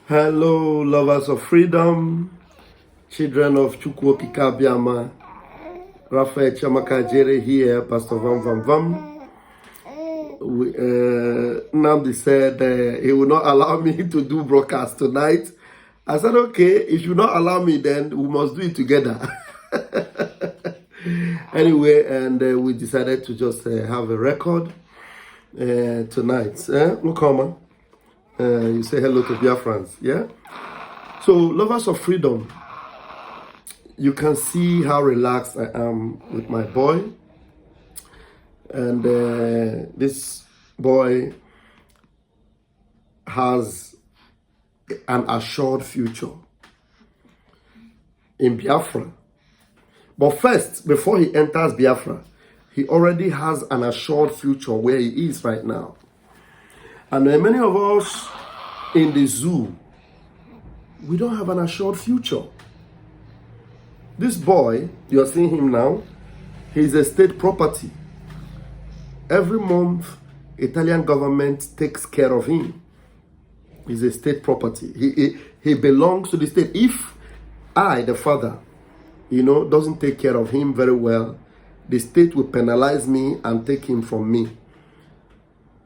Hello, lovers of freedom, children of Chukwokika Biama, Raphael Chamakajere here, Pastor Vam Vam Vam. Nnamdi said he will not allow me to do broadcast tonight. I said, okay, if you not allow me, then we must do it together. Anyway, and we decided to just have a record tonight. Look, Mama. You say hello to Biafrans, yeah? So, lovers of freedom, you can see how relaxed I am with my boy. And this boy has an assured future in Biafra. But first, before he enters Biafra, he already has an assured future where he is right now. And many of us in the zoo, we don't have an assured future. This boy, you're seeing him now, he's a state property. Every month, Italian government takes care of him. He's a state property. He belongs to the state. If I, the father, doesn't take care of him very well, the state will penalize me and take him from me.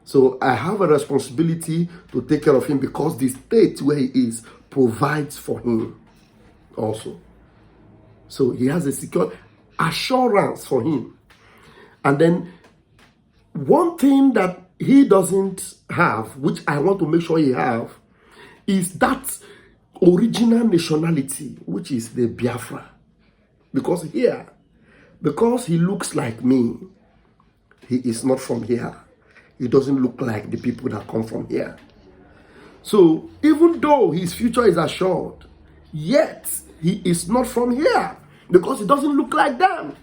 So I have a responsibility to take care of him because the state where he is provides for him also. So he has a secure assurance for him. And then one thing that he doesn't have, which I want to make sure he have, is that original nationality, which is the Biafra. Because he looks like me, he is not from here. He doesn't look like the people that come from here. So even though his future is assured, yet he is not from here because he doesn't look like them.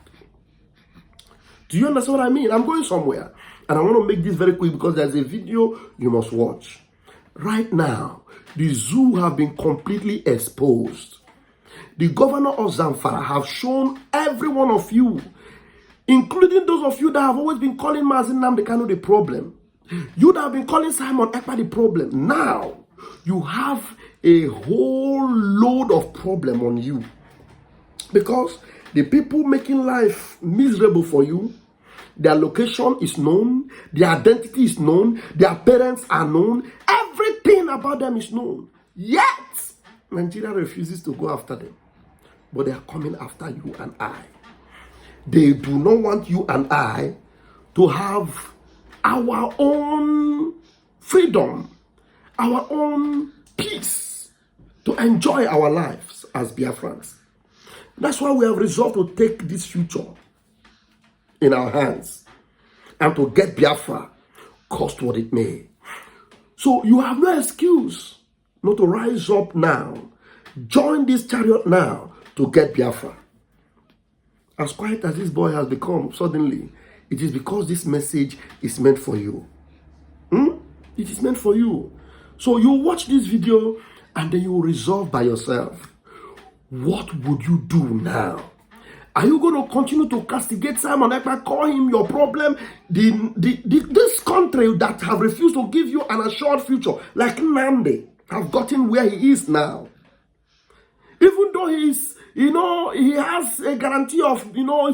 Do you understand what I mean? I'm going somewhere and I want to make this very quick because there's a video you must watch. Right now, the zoo have been completely exposed. The governor of Zamfara have shown every one of you, including those of you that have always been calling Nnamdi Kanu the problem. You that have been calling Simon Ekpa the problem. Now, you have a whole load of problem on you. Because the people making life miserable for you, their location is known, their identity is known, their parents are known, everything about them is known. Yet, Nigeria refuses to go after them. But they are coming after you and I. They do not want you and I to have our own freedom, our own peace, to enjoy our lives as Biafrans. That's why we have resolved to take this future in our hands and to get Biafra, cost what it may. So you have no excuse not to rise up now, join this chariot now to get Biafra. As quiet as this boy has become suddenly, it is because this message is meant for you. It is meant for you. So you watch this video and then you will resolve by yourself. What would you do now? Are you going to continue to castigate Simon Ekpa, call him your problem? This country that have refused to give you an assured future, like Nnamdi, have gotten where he is now. Even though he has a guarantee of,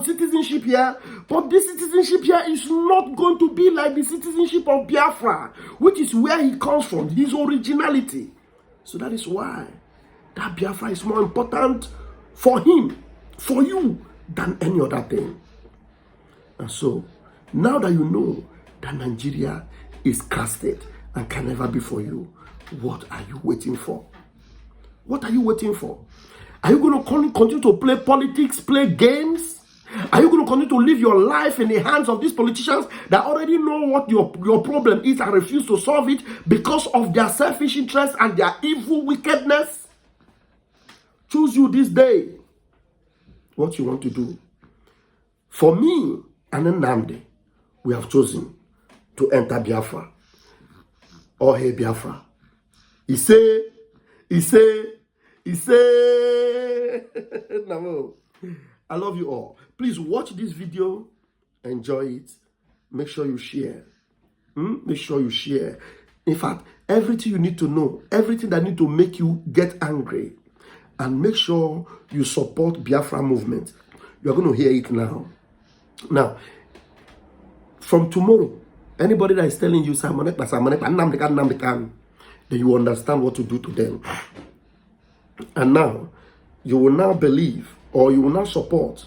citizenship here, but this citizenship here is not going to be like the citizenship of Biafra, which is where he comes from, his originality. So that is why that Biafra is more important for him, for you, than any other thing. And so, now that you know that Nigeria is casted and can never be for you, what are you waiting for? What are you waiting for? Are you going to continue to play politics, play games? Are you going to continue to live your life in the hands of these politicians that already know what your problem is and refuse to solve it because of their selfish interest and their evil wickedness? Choose you this day what you want to do. For me and Nnamdi, we have chosen to enter Biafra. Oh, hey, Biafra. He say, no. I love you all. Please watch this video, enjoy it. Make sure you share. Make sure you share. In fact, everything you need to know, everything that need to make you get angry, and make sure you support Biafra movement. You're going to hear it now. Now, from tomorrow, anybody that is telling you, Nnamdi Kanu, then you understand what to do to them. And now, you will now believe, or you will now support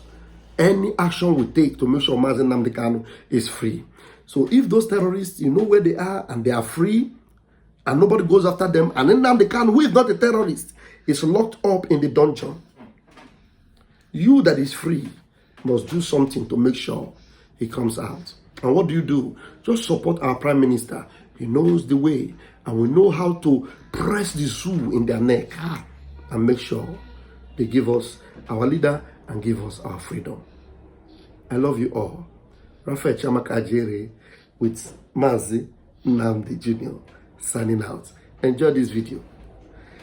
any action we take to make sure Nnamdi Kanu is free. So if those terrorists, you know where they are, and they are free, and nobody goes after them, and then Nnamdi Kanu, who is not a terrorist, is locked up in the dungeon, you that is free must do something to make sure he comes out. And what do? Just support our Prime Minister. He knows the way, and we know how to press the zoo in their neck and make sure they give us our leader and give us our freedom. I love you all. Raphael Chamakajere with Mazi Nnamdi Jnr. signing out. Enjoy this video.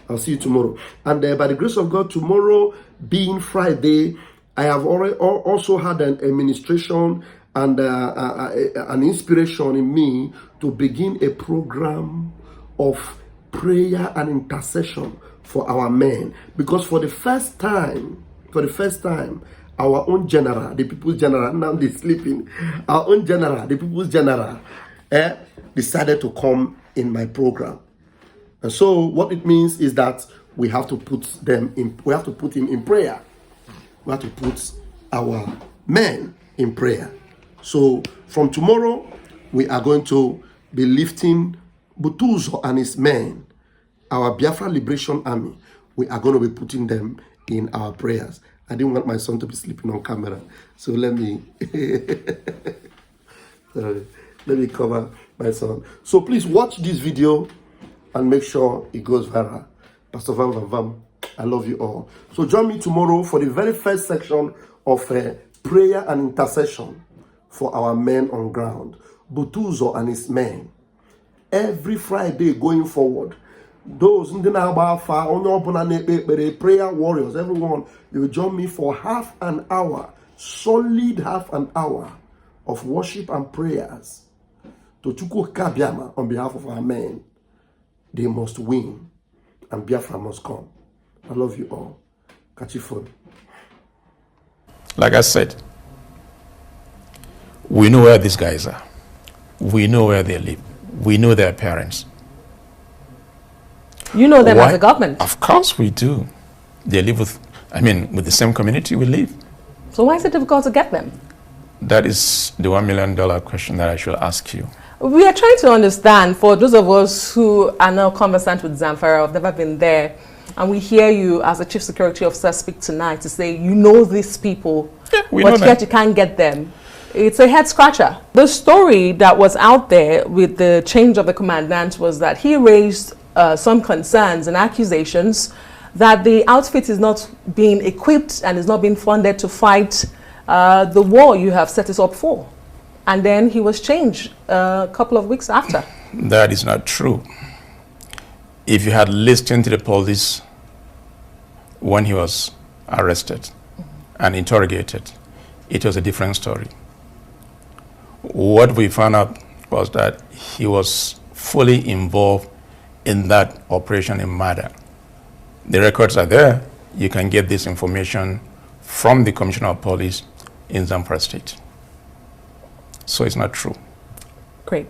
I'll see you tomorrow. And by the grace of God, tomorrow being Friday, I have already also had an administration and an inspiration in me to begin a program of prayer and intercession for our men. Because for the first time, our own general, the people's general, now they're sleeping, our own general, the people's general, decided to come in my program. And so what it means is that we have to put him in prayer. We have to put our men in prayer. So from tomorrow, we are going to be lifting Butuzo and his men, our Biafra Liberation Army. We are going to be putting them in our prayers. I didn't want my son to be sleeping on camera, so let me let me cover my son. So please watch this video and make sure it goes viral. Pastor Vam Vam Vam, I love you all. So join me tomorrow for the very first section of prayer and intercession for our men on ground, Butuzo and his men. Every Friday going forward, those in the prayer warriors, everyone, you will join me for half an hour, solid half an hour of worship and prayers to Chuku Kabiama on behalf of our men. They must win, and Biafra must come. I love you all. Catch you phone. Like I said, we know where these guys are. We know where they live. We know their parents. You know them as a government? Of course we do. They live with the same community we live. So why is it difficult to get them? That is the $1 million question that I should ask you. We are trying to understand, for those of us who are now conversant with Zamfara, have never been there, and we hear you as a chief security officer speak tonight to say you know these people, but yet you can't get them. It's a head scratcher. The story that was out there with the change of the commandant was that he raised some concerns and accusations that the outfit is not being equipped and is not being funded to fight the war you have set us up for. And then he was changed a couple of weeks after. That is not true. If you had listened to the police when he was arrested and interrogated, it was a different story. What we found out was that he was fully involved in that operation in Mada. The records are there. You can get this information from the Commissioner of Police in Zamfara State. So it's not true. Great.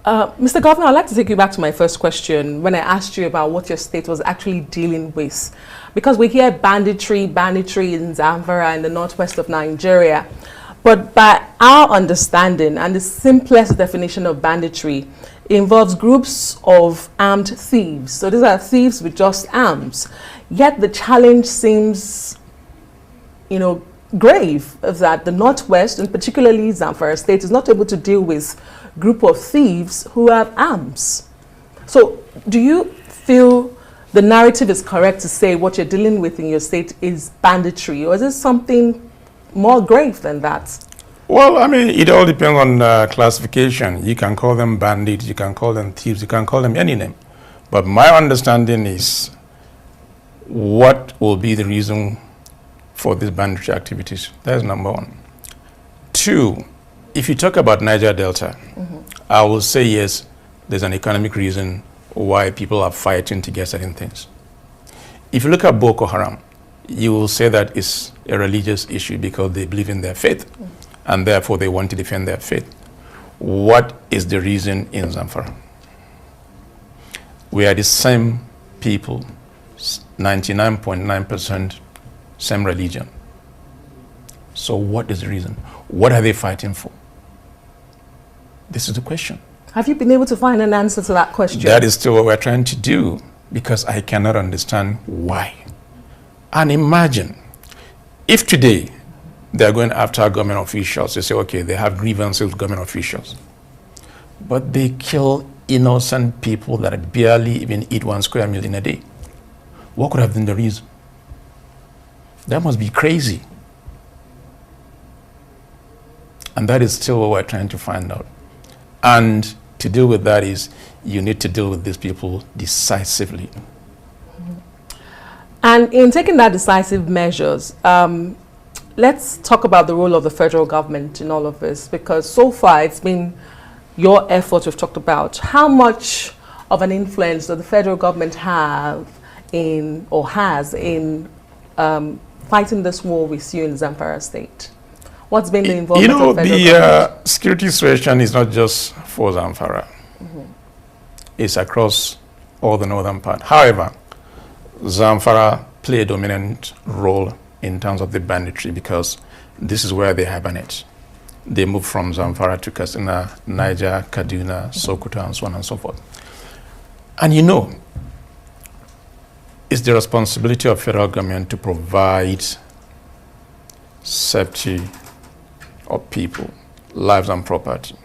Mr. Governor, I'd like to take you back to my first question when I asked you about what your state was actually dealing with. Because we hear banditry in Zamfara in the northwest of Nigeria. But by our understanding, and the simplest definition of banditry, involves groups of armed thieves. So these are thieves with just arms. Yet the challenge seems, grave, that the Northwest, and particularly Zamfara State, is not able to deal with a group of thieves who have arms. So do you feel the narrative is correct to say what you're dealing with in your state is banditry, or is it something more grave than that? Well, it all depends on classification. You can call them bandits, you can call them thieves, you can call them any name. But my understanding is what will be the reason for these banditry activities. That's number one. Two, if you talk about Niger Delta, I will say yes, there's an economic reason why people are fighting to get certain things. If you look at Boko Haram, you will say that it's a religious issue because they believe in their faith, and therefore they want to defend their faith. What is the reason in Zamfara? We are the same people, 99.9% same religion. So what is the reason? What are they fighting for? This is the question. Have you been able to find an answer to that question? That is still what we're trying to do, because I cannot understand why. And imagine if today they're going after government officials, they say, okay, they have grievances with government officials, but they kill innocent people that barely even eat 1 square meal in a day. What could have been the reason? That must be crazy. And that is still what we're trying to find out. And to deal with that is you need to deal with these people decisively. And in taking that decisive measures, let's talk about the role of the federal government in all of this, because so far it's been your effort we've talked about. How much of an influence does the federal government have in, or has in, fighting this war with you in Zamfara state? What's been the involvement of federal government? The security situation is not just for Zamfara. It's across all the northern part. However, Zamfara play a dominant role in terms of the banditry because this is where they hibernate. They move from Zamfara to Katsina, Niger, Kaduna, Sokoto, and so on and so forth. And you know, it's the responsibility of federal government to provide safety of people, lives and property,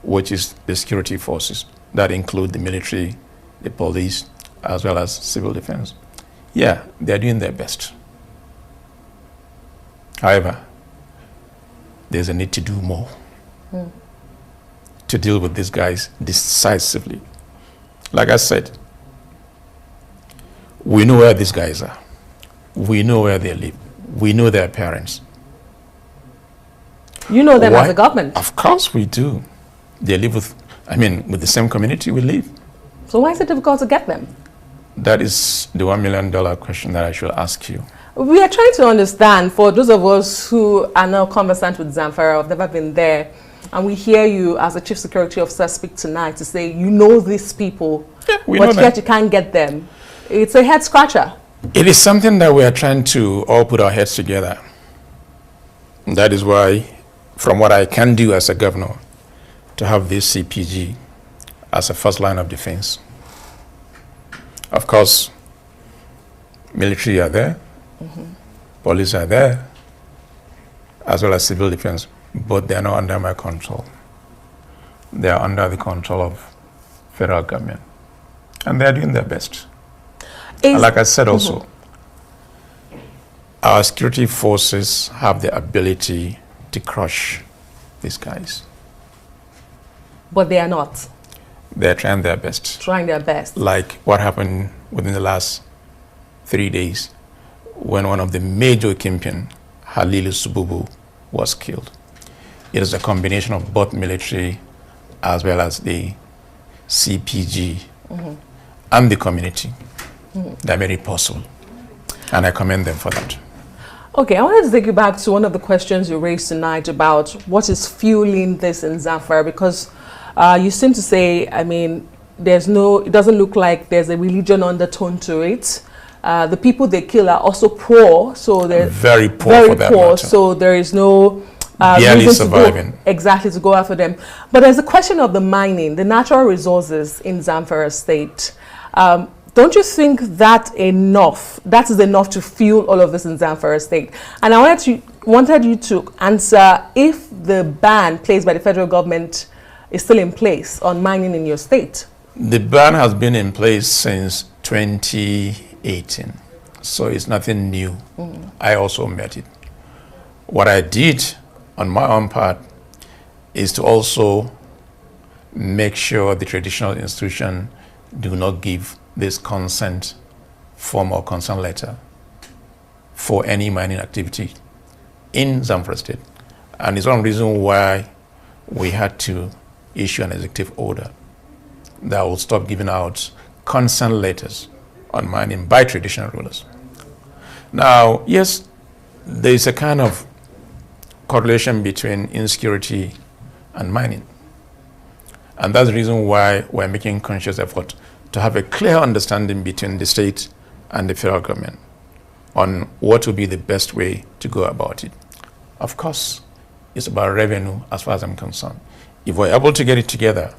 which is the security forces that include the military, the police, as well as civil defense. Yeah, they're doing their best. However, there's a need to do more to deal with these guys decisively. Like I said, we know where these guys are. We know where they live. We know their parents. You know them as a government? Of course we do. They live with the same community we live. So why is it difficult to get them? That is the $1 million question that I should ask you. We are trying to understand, for those of us who are now conversant with Zamfara, have never been there, and we hear you as a chief security officer speak tonight to say you know these people, but yet you can't get them. It's a head scratcher. It is something that we are trying to all put our heads together. That is why, from what I can do as a governor, to have this CPG as a first line of defense. Of course, military are there, police are there, as well as civil defense, but they are not under my control. They are under the control of federal government, and they are doing their best. And like I said also, our security forces have the ability to crush these guys. But they are not. They're trying their best. Trying their best. Like what happened within the last 3 days when one of the major kingpin, Halilu Sububu, was killed. It is a combination of both military as well as the CPG and the community that made it possible. And I commend them for that. Okay, I wanted to take you back to one of the questions you raised tonight about what is fueling this in Zamfara, because you seem to say, it doesn't look like there's a religion undertone to it. The people they kill are also poor, so they're very poor for that matter. So there is no barely surviving. To go after them. But there's a question of the mining, the natural resources in Zamfara state. Don't you think that is enough to fuel all of this in Zamfara state? And I wanted you to answer if the ban placed by the federal government is still in place on mining in your state. The ban has been in place since 2018, so it's nothing new. I also met it. What I did on my own part is to also make sure the traditional institution do not give this consent form or consent letter for any mining activity in Zamfara state. And it's one reason why we had to issue an executive order that will stop giving out consent letters on mining by traditional rulers. Now, yes, there is a kind of correlation between insecurity and mining. And that's the reason why we're making conscious effort to have a clear understanding between the state and the federal government on what will be the best way to go about it. Of course, it's about revenue as far as I'm concerned. If we're able to get it together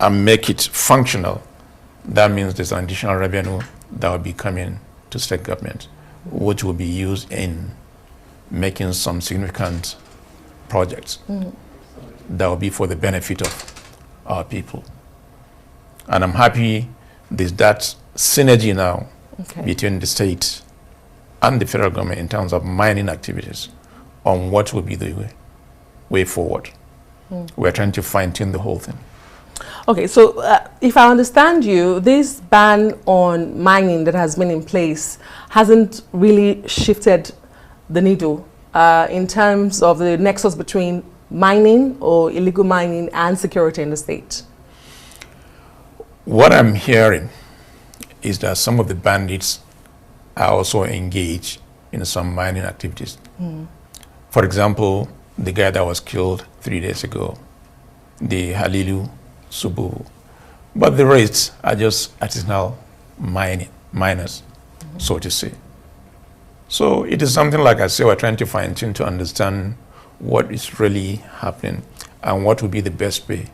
and make it functional, that means there's an additional revenue that will be coming to state government, which will be used in making some significant projects that will be for the benefit of our people. And I'm happy there's that synergy now between the state and the federal government in terms of mining activities on what will be the way forward. We're trying to fine-tune the whole thing. Okay, so if I understand you, this ban on mining that has been in place hasn't really shifted the needle in terms of the nexus between mining or illegal mining and security in the state. What I'm hearing is that some of the bandits are also engaged in some mining activities. For example, the guy that was killed 3 days ago, the Halilu Subu. But the rest are just artisanal miners, so to say. So it is something, like I say, we're trying to fine-tune to understand what is really happening and what would be the best way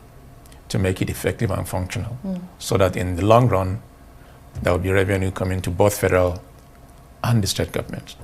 to make it effective and functional, so that in the long run, there will be revenue coming to both federal and the state government.